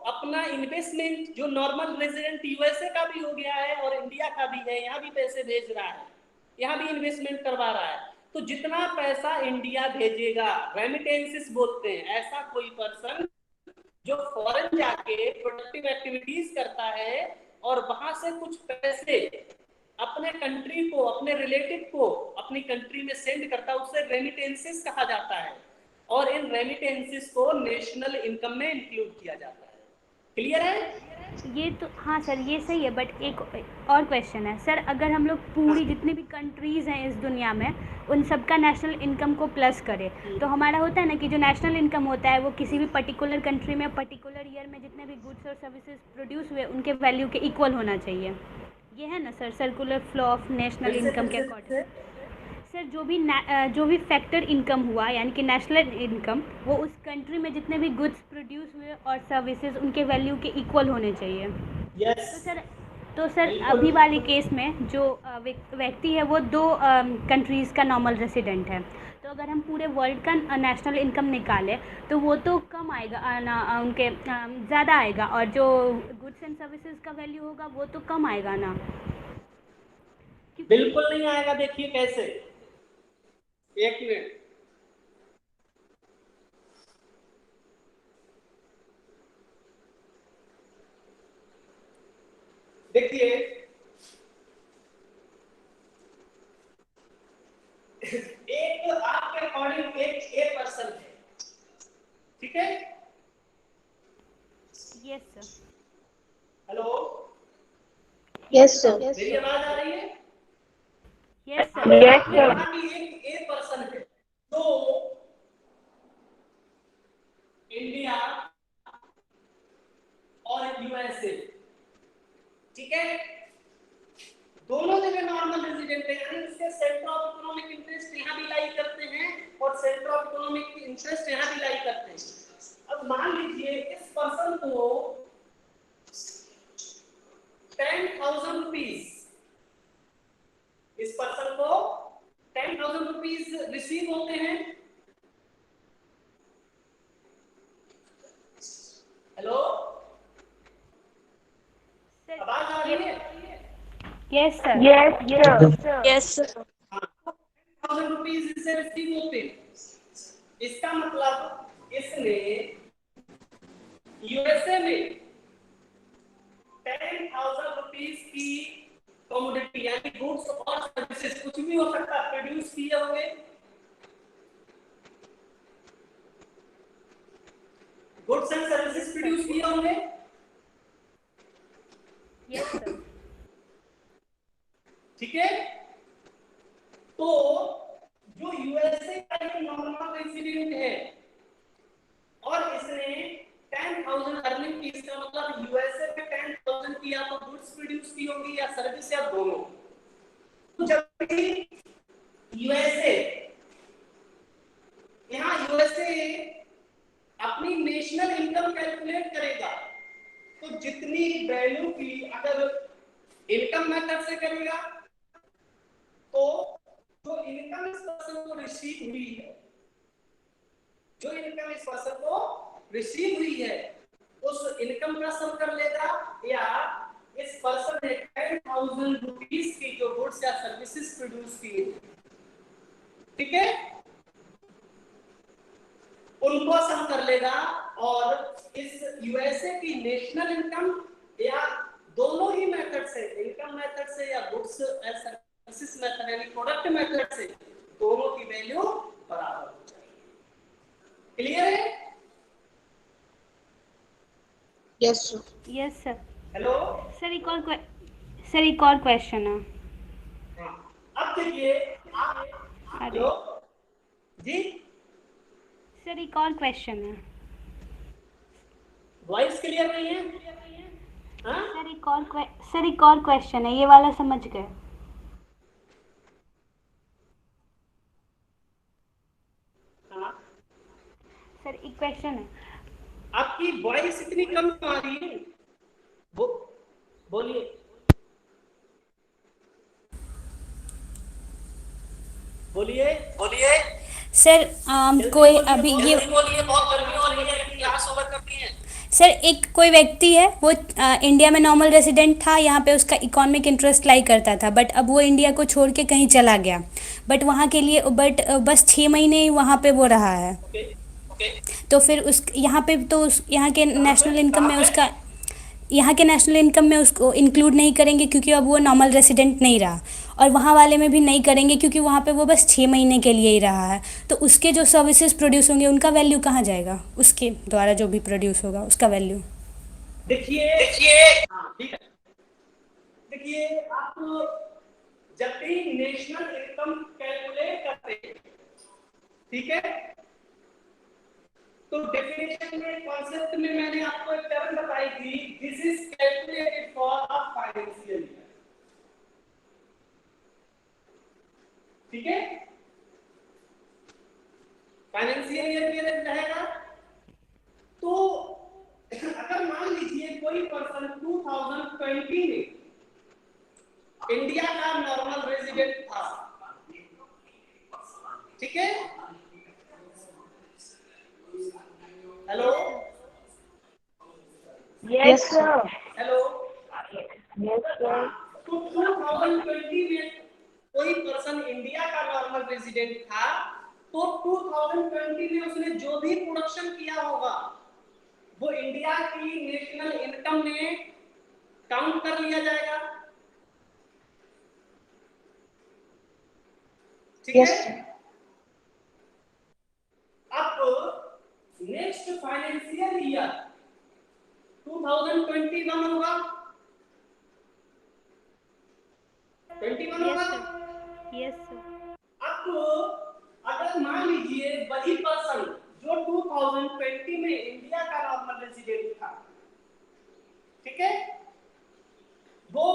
B: अपना इन्वेस्टमेंट, जो नॉर्मल रेजिडेंट यूएसए का भी हो गया है और इंडिया का भी है, यहाँ भी पैसे भेज रहा है, यहाँ भी इन्वेस्टमेंट करवा रहा है, तो जितना पैसा इंडिया भेजेगा, रेमिटेंसेस बोलते हैं, ऐसा कोई पर्सन जो फॉरेन जाके प्रोडक्टिव एक्टिविटीज करता है और वहां से कुछ पैसे अपने कंट्री को, अपने रिलेटिव को अपनी कंट्री में सेंड करता है, उसे रेमिटेंसेस कहा जाता है, और इन रेमिटेंसेस को नेशनल इनकम में इंक्लूड किया जाता है। क्लियर है?
A: ये तो हाँ सर, ये सही है, बट एक और क्वेश्चन है सर। अगर हम लोग पूरी जितनी भी कंट्रीज़ हैं इस दुनिया में, उन सब का नेशनल इनकम को प्लस करें, तो हमारा होता है ना कि जो नेशनल इनकम होता है वो किसी भी पर्टिकुलर कंट्री में पर्टिकुलर ईयर में जितने भी गुड्स और सर्विसेज प्रोड्यूस हुए उनके वैल्यू के इक्वल होना चाहिए। ये है ना sir circular flow of national income के अकॉर्डिंग। सर जो भी फैक्टर इनकम हुआ यानी कि नेशनल इनकम, वो उस कंट्री में जितने भी गुड्स प्रोड्यूस हुए और सर्विसेज उनके वैल्यू के इक्वल होने चाहिए।
B: यस।
A: तो सर अभी वाले केस में जो व्यक्ति है वो 2 कंट्रीज़ का नॉर्मल रेसिडेंट है, तो अगर हम पूरे वर्ल्ड का नेशनल इनकम निकालें तो वो तो कम आएगा ना, उनके ज़्यादा आएगा, और जो गुड्स एंड सर्विसेज का वैल्यू होगा वो तो कम आएगा ना।
B: बिल्कुल नहीं आएगा। देखिए कैसे, एक मिनट। देखिए एक आपके अकॉर्डिंग एक ए पर्सन है, ठीक है?
A: Yes sir.
B: Hello,
C: yes sir.
B: मेरी आवाज आ रही है?
A: Yes sir.
C: Yes sir.
B: यहाँ की एक ए पर्सन है जो इंडिया और यूएसए, ठीक है, दोनों जगह नॉर्मल रेजिडेंट है, यानी इसके सेंटर ऑफ इकोनॉमिक इंटरेस्ट यहाँ भी लाई करते हैं और सेंटर ऑफ इकोनॉमिक इंटरेस्ट यहाँ भी लाई करते हैं। अब मान लीजिए इस पर्सन को 10,000 रुपीज, इस पर्सन को 10,000 रुपीज रिसीव होते हैं। हेलो, आवाज आ रही है?
A: Yes sir.
D: Yes, sir.
B: 10,000 rupees इससे रिसीव होते हैं। इसका मतलब इसने यूएसए में 10,000 रुपीज की कमोडिटी यानी गुड्स और सर्विसेज, कुछ भी हो सकता है, प्रोड्यूस किए होंगे। गुड्स एंड सर्विसेज प्रोड्यूस किए होंगे।
A: Yes sir.
B: ठीक है, तो जो यूएसए का एक नॉर्मल रेसिडेंट है और इसने 10,000 अर्निंग की, इसका मतलब यूएसए में 10,000 की या तो गुड्स प्रोड्यूस की होगी या सर्विस या दोनों। तो जब यूएसए यहाँ यूएसए अपनी नेशनल इनकम कैलकुलेट करेगा तो जितनी वैल्यू की अगर इनकम मेथड से करेगा तो जो इनकम इस पर्सन को रिसीव हुई है, जो इनकम इस पर्सन को रिसीव हुई है उस इनकम का सम कर लेगा, या इस पर्सन ने 10,000 रुपीज की जो गुड्स या सर्विसेज प्रोड्यूस की, ठीक है, उनको सम कर लेगा और इस यूएसए की नेशनल इनकम या दोनों ही मेथड से, इनकम मेथड से या गुड्स एंड सर्विसेज मेथड यानी प्रोडक्ट मेथड से, दोनों की वैल्यू बराबर हो जाएगी। क्लियर है?
C: Yes sir.
A: Yes sir.
B: Hello
A: sir एक और क्वेश्चन है।
B: अब देखिए आप, हेलो जी,
A: सर एक और क्वेश्चन है।
B: वॉइस क्लियर नहीं है? हाँ?
A: सर एक और क्वेश्चन है, ये वाला समझ गए?
B: हाँ?
A: सर एक क्वेश्चन है।
B: आपकी वॉइस इतनी कम क्यों आ रही है? बोलिए। बोलिए
A: सर कोई अभी ये
B: बोलिए, बहुत गर्मी हो रही है, क्लास ओवर करनी है।
A: सर एक कोई व्यक्ति है वो इंडिया में नॉर्मल रेसिडेंट था, यहाँ पे उसका इकोनॉमिक इंटरेस्ट लाई करता था, बट अब वो इंडिया को छोड़ के कहीं चला गया, बट वहाँ के लिए बस 6 महीने ही वहाँ पे वो रहा है। तो फिर उस यहाँ पे तो उस यहाँ के नेशनल इनकम में उसको इंक्लूड नहीं करेंगे क्योंकि अब वो नॉर्मल रेसिडेंट नहीं रहा, और वहाँ वाले में भी नहीं करेंगे क्योंकि वहाँ पे वो बस 6 महीने के लिए ही रहा है। तो उसके जो सर्विसेज प्रोड्यूस होंगे उनका वैल्यू कहाँ जाएगा? उसके द्वारा जो भी प्रोड्यूस होगा उसका वैल्यू।
B: देखिए हाँ ठीक है। देखिए आप जब भी नेशनल इनकम कैलकुलेट करते हैं, ठीक है, तो डेफिनेशन में कॉन्सेप्ट में मैंने आपको एक टर्म बताई थी, this is calculated for a financial year, ठीक है। फाइनेंशियल ईयर पीरियड रहेगा। तो अगर मान लीजिए कोई पर्सन 2020 में इंडिया का नॉर्मल रेजिडेंट था, ठीक है, hello
C: yes sir.
B: Hello,
D: Yes, sir.
B: तो 2020 में कोई पर्सन इंडिया का नॉर्मल रेजिडेंट था, तो 2020 में उसने जो भी प्रोडक्शन किया होगा वो इंडिया की नेशनल इनकम में काउंट कर लिया जाएगा, ठीक
C: यस
B: है।
C: सर।
B: अब नेक्स्ट फाइनेंशियल ईयर 2021 होगा, 21
A: यस
B: होगा।
A: सर। Yes sir.
B: अब अगर मान लीजिए वही पर्सन जो 2020 में इंडिया का नॉर्मल रेजिडेंट था, ठीक है, वो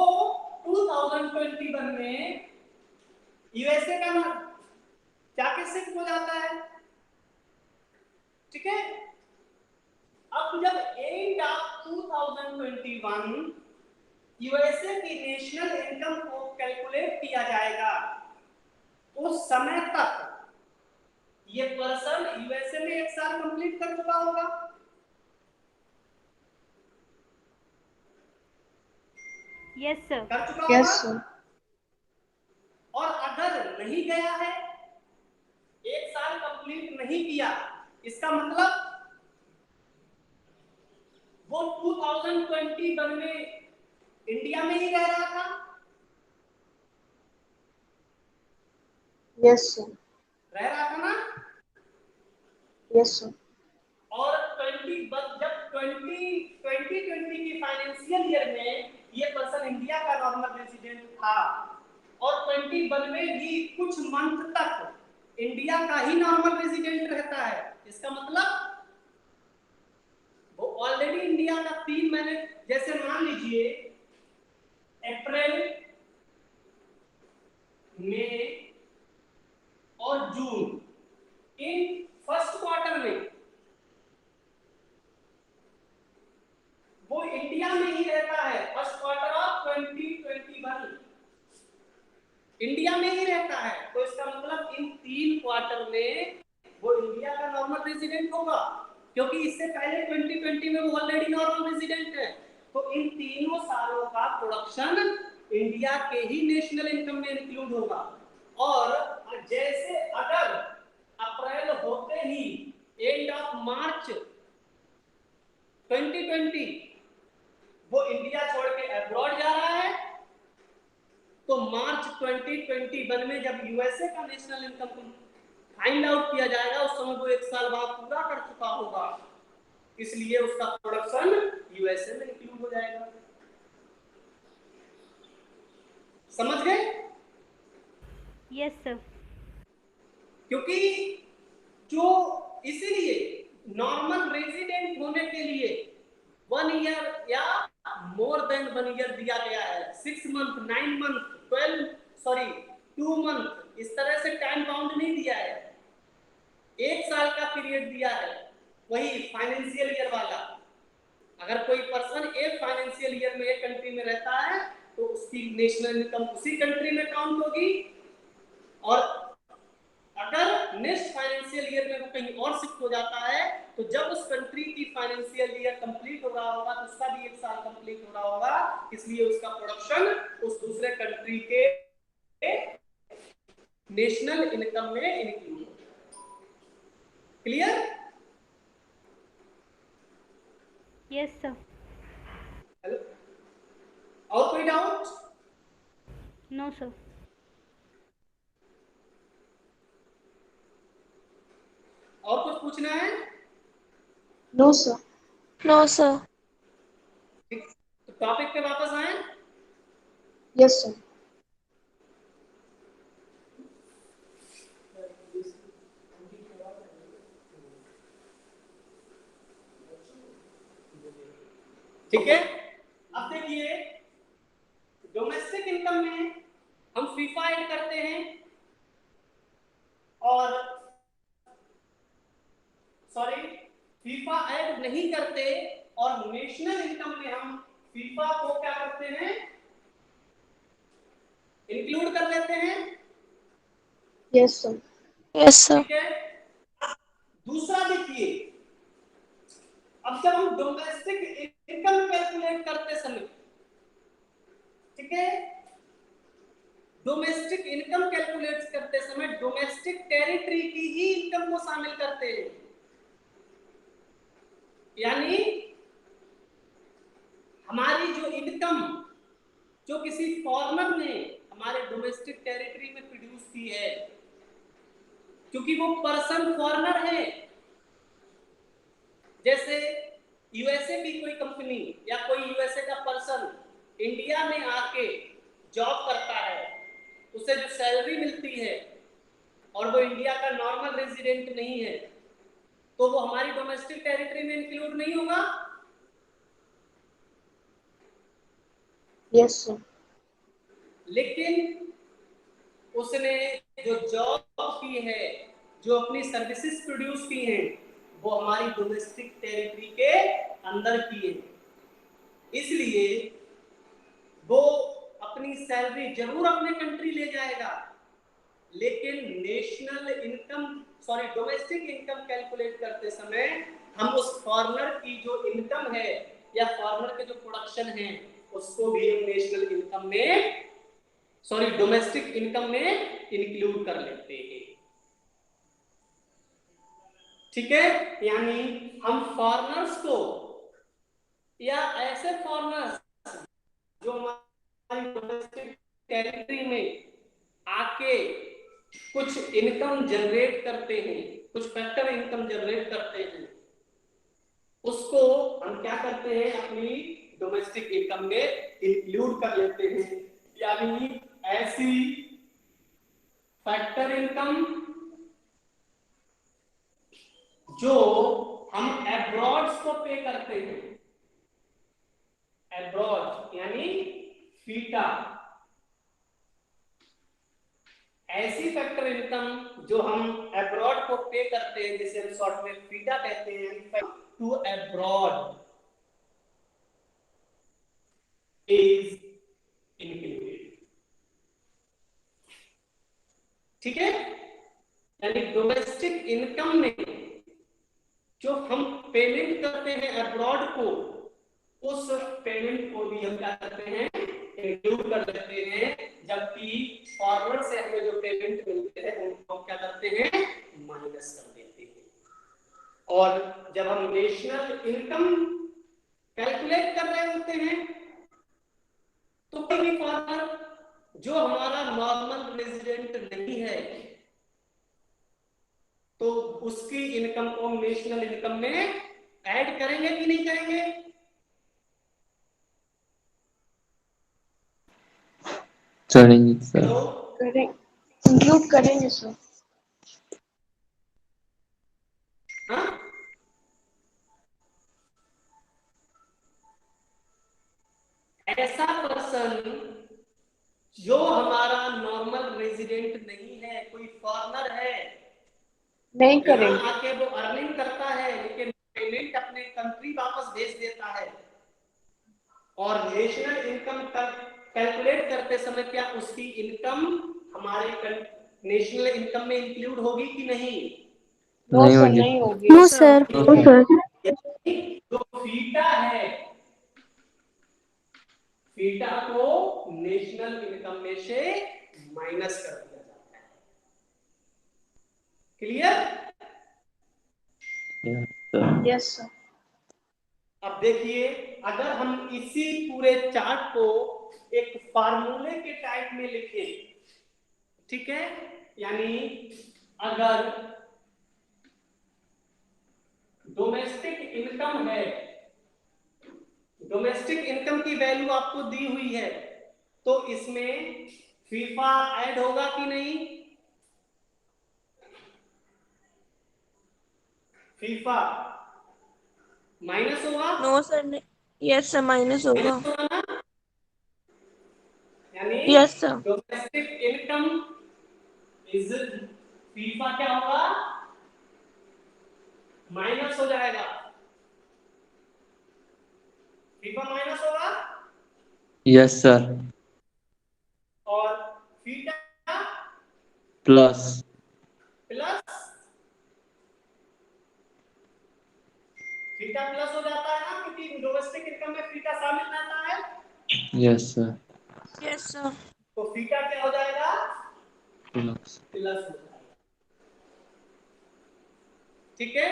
B: 2021 में यूएसए का जाके शिफ्ट हो जाता है, ठीक है। अब जब एंड ऑफ 2021 यूएसए की नेशनल इनकम को कैलकुलेट किया जाएगा, उस समय तक ये पर्सन यूएसए में 1 साल कंप्लीट कर चुका होगा।
A: Yes sir.
B: कर चुका
C: यस
B: होगा।
C: सर।
B: और अगर नहीं गया है, 1 साल कंप्लीट नहीं किया, इसका मतलब वो 2021 में इंडिया में ही रह रहा था।
C: Yes sir.
B: रह रहा था ना।
C: Yes sir.
B: और 2020 की फाइनेंशियल ईयर में ये पर्सन इंडिया का नॉर्मल रेजिडेंट था, और 21 में भी कुछ मंथ तक इंडिया का ही नॉर्मल रेजिडेंट रहता है। इसका मतलब वो ऑलरेडी इंडिया का 3 महीने, जैसे मान लीजिए अप्रैल, मई और जून, इन फर्स्ट क्वार्टर में वो इंडिया में ही रहता है। फर्स्ट क्वार्टर ऑफ 2021 इंडिया में ही रहता है, तो इसका मतलब इन 3 क्वार्टर में वो इंडिया का नॉर्मल रेजिडेंट होगा, क्योंकि इससे पहले 2020 में वो ऑलरेडी नॉर्मल रेजिडेंट है। तो इन तीनों सालों का प्रोडक्शन इंडिया के ही नेशनल इनकम में इंक्लूड होगा। और जैसे अगर अप्रैल होते ही एंड ऑफ मार्च 2020 वो इंडिया छोड़ के अब्रॉड जा रहा है, तो मार्च 2021 में जब यूएसए का नेशनल इनकम फाइंड आउट किया जाएगा, उस समय वो 1 साल बाद पूरा कर चुका होगा, इसलिए उसका प्रोडक्शन यूएसए में इंक्लूड हो जाएगा। समझ गए?
A: Yes sir.
B: क्योंकि जो इसीलिए नॉर्मल रेजिडेंट होने के लिए 1 ईयर या मोर देन 1 ईयर दिया गया है। 6 मंथ, 9 मंथ, 2 मंथ, इस तरह से टाइम बाउंड नहीं दिया है। 1 साल का पीरियड दिया है, वही फाइनेंशियल ईयर वाला। अगर कोई पर्सन एक फाइनेंशियल ईयर में एक कंट्री में रहता है, तो उसकी नेशनल इनकम उसी कंट्री में काउंट होगी, और अगर नेक्स्ट फाइनेंशियल ईयर में वो कहीं और शिफ्ट हो जाता है, तो जब उस कंट्री की फाइनेंशियल ईयर कंप्लीट हो रहा होगा, तो उसका भी 1 साल कंप्लीट हो रहा होगा, इसलिए उसका प्रोडक्शन उस दूसरे कंट्री के नेशनल इनकम में इंक्लूड होगा। क्लियर?
A: Yes sir.
B: हेलो, और कोई डाउट?
A: No sir.
B: और कुछ पूछना है?
C: No sir.
D: No, sir.
B: Topic पे वापस आए।
C: Yes sir.
B: ठीक है, अब देखिए डोमेस्टिक इनकम में हम फीफा ऐड करते हैं और सॉरी फीफा ऐड नहीं करते, और नेशनल इनकम में हम फीफा को क्या करते हैं, इंक्लूड कर लेते हैं।
C: Yes sir.
D: Yes sir.
B: ठीक है, दूसरा देखिए, अब जब हम डोमेस्टिक इनकम कैलकुलेट करते समय, ठीक है, डोमेस्टिक इनकम कैलकुलेट करते समय डोमेस्टिक टेरिटरी की ही इनकम को शामिल करते हैं। यानी हमारी जो इनकम जो किसी फॉरेनर ने हमारे डोमेस्टिक टेरिटरी में प्रोड्यूस की है, क्योंकि वो पर्सन फॉरेनर है, जैसे यूएसए की कोई कंपनी या कोई यूएसए का पर्सन इंडिया में आके जॉब करता है, उसे जो सैलरी मिलती है और वो इंडिया का नॉर्मल रेजिडेंट नहीं है, तो वो हमारी डोमेस्टिक टेरिटरी में इंक्लूड नहीं होगा।
C: Yes sir.
B: लेकिन उसने जो जॉब की है, जो अपनी सर्विसेज प्रोड्यूस की हैं, वो हमारी डोमेस्टिक टेरिटरी के अंदर की है, इसलिए वो अपनी सैलरी जरूर अपने कंट्री ले जाएगा, लेकिन national income sorry domestic income calculate करते समय हम उस फॉरेनर की जो इनकम है या फॉरेनर के जो प्रोडक्शन है, उसको भी हम नेशनल इनकम में सॉरी डोमेस्टिक इनकम में इंक्लूड कर लेते हैं। ठीक है, यानी हम फॉरेनर्स को या ऐसे फॉरेनर्स जो हमारी डोमेस्टिक टेरिटरी में आके कुछ इनकम जनरेट करते हैं, कुछ फैक्टर इनकम जनरेट करते हैं, उसको हम क्या करते हैं, अपनी डोमेस्टिक इनकम में इंक्लूड कर लेते हैं। यानी ऐसी फैक्टर इनकम जो हम एब्रॉड को पे करते हैं, एब्रॉड यानी फीटा, ऐसी फैक्टर इनकम जो हम एब्रॉड को पे करते हैं, जिसे हम शॉर्ट में फीटा कहते हैं, टू एब्रॉड इज इंक्लूडेड। ठीक है, यानी डोमेस्टिक इनकम में जो हम पेमेंट करते हैं एब्रॉड को, उस पेमेंट को भी हम क्या करते हैं, इंक्लूड कर लेते हैं, जबकि फॉरवर्ड से हमें जो पेमेंट मिलते हैं उनको हम क्या करते हैं, माइनस कर देते हैं। और जब हम नेशनल इनकम कैलकुलेट कर रहे होते हैं, तो कोई भी फॉरवर्ड जो हमारा नॉर्मल रेजिडेंट नहीं है, तो उसकी इनकम को हम नेशनल इनकम में ऐड करेंगे कि नहीं करेंगे?
E: करेंगे सर।
B: हेलो,
C: करेंगे, इंक्लूड करेंगे सर।
B: हाँ, ऐसा पर्सन जो हमारा नॉर्मल रेजिडेंट नहीं है, कोई फॉरेनर है,
C: नहीं
B: यहाँ
C: करेंगे।
B: आके वो अर्निंग करता है, लेकिन पेमेंट अपने कंट्री वापस भेज देता है, और नेशनल इनकम कैलकुलेट करते समय क्या उसकी इनकम हमारे नेशनल इनकम में इंक्लूड होगी कि नहीं?
C: नो
E: नहीं
C: सर,
E: होगी।
C: नहीं होगी।
A: No sir.
B: जो फीटा है, फीटा को नेशनल इनकम में से माइनस कर दिया जाता है। क्लियर?
C: Yes sir.
B: अब देखिए, अगर हम इसी पूरे चार्ट को एक फार्मूले के टाइप में लिखें, ठीक है, यानी अगर डोमेस्टिक इनकम है डोमेस्टिक इनकम की वैल्यू आपको दी हुई है, तो इसमें फीफा ऐड होगा कि नहीं? फीफा माइनस होगा?
D: No sir, yes sir, minus होगा।
B: माइनस होगा ना? यानी
D: yes sir.
B: Domestic income is फीफा क्या होगा? माइनस हो जाएगा। फीफा माइनस होगा
E: Yes, sir.
B: और फीटा
E: Plus.
B: प्लस, फीटा प्लस हो जाता है ना, क्योंकि डोमेस्टिक इनकम में फीटा शामिल रहता है।
E: Yes, sir.
D: Yes sir.
B: तो फीटा क्या हो जाएगा?
E: Plus.
B: प्लस हो जाएगा। ठीक है,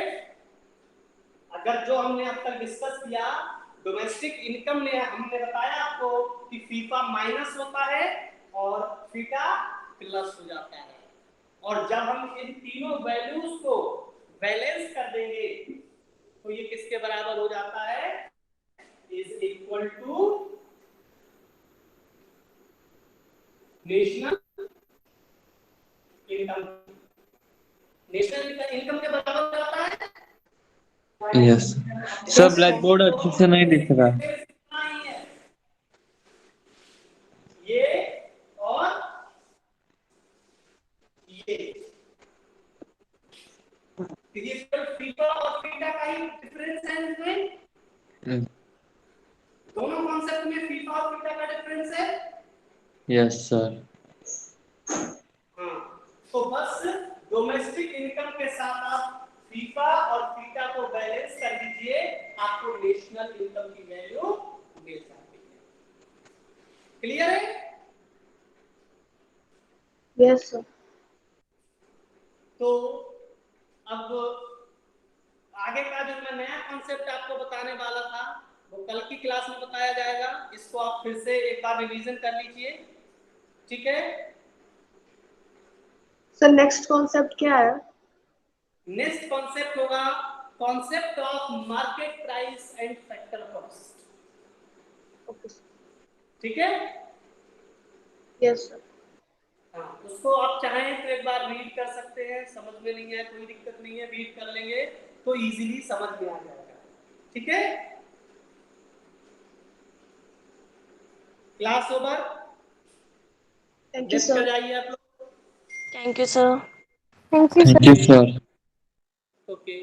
B: अगर जो हमने अब तक डिस्कस किया डोमेस्टिक इनकम में, हमने बताया आपको कि फीफा माइनस होता है और फीटा प्लस हो जाता है, और जब हम इन तीनों वैल्यूज को बैलेंस कर देंगे तो ये किसके बराबर हो जाता है? Is equal to national income. National income के बराबर हो जाता है।
E: Yes. सर ब्लैक बोर्ड अच्छे से नहीं दिख रहा।
B: नहीं है ये और ये, फीफा और फीटा का ही डिफरेंस है इसमें। दोनों कॉन्सेप्ट में फीफा और फीटा का डिफरेंस है।
E: Yes, sir.
B: हाँ, तो बस डोमेस्टिक इनकम के साथ आप फीफा और फीटा को बैलेंस कर दीजिए, आपको नेशनल इनकम की वैल्यू मिल जाती है। क्लियर है?
C: Yes sir.
B: तो अब आगे का जो मैं नया कॉन्सेप्ट आपको बताने वाला था वो कल की क्लास में बताया जाएगा। इसको आप फिर से एक बार रिवीजन कर लीजिए, ठीक है?
C: सर नेक्स्ट कॉन्सेप्ट क्या है?
B: नेक्स्ट कॉन्सेप्ट होगा concept of market price and factor cost.
C: Okay sir.
B: ठीक है?
C: Yes sir.
B: हाँ, उसको आप चाहें तो एक बार रीड कर सकते हैं, समझ में नहीं है कोई दिक्कत नहीं है, रीड कर लेंगे तो इजीली समझ में आ जाएगा। ठीक है, class over.
C: Thank you
B: left
C: sir.
B: कर जाइए आप लोग।
D: Thank you sir.
E: Thank you, sir.
B: Okay.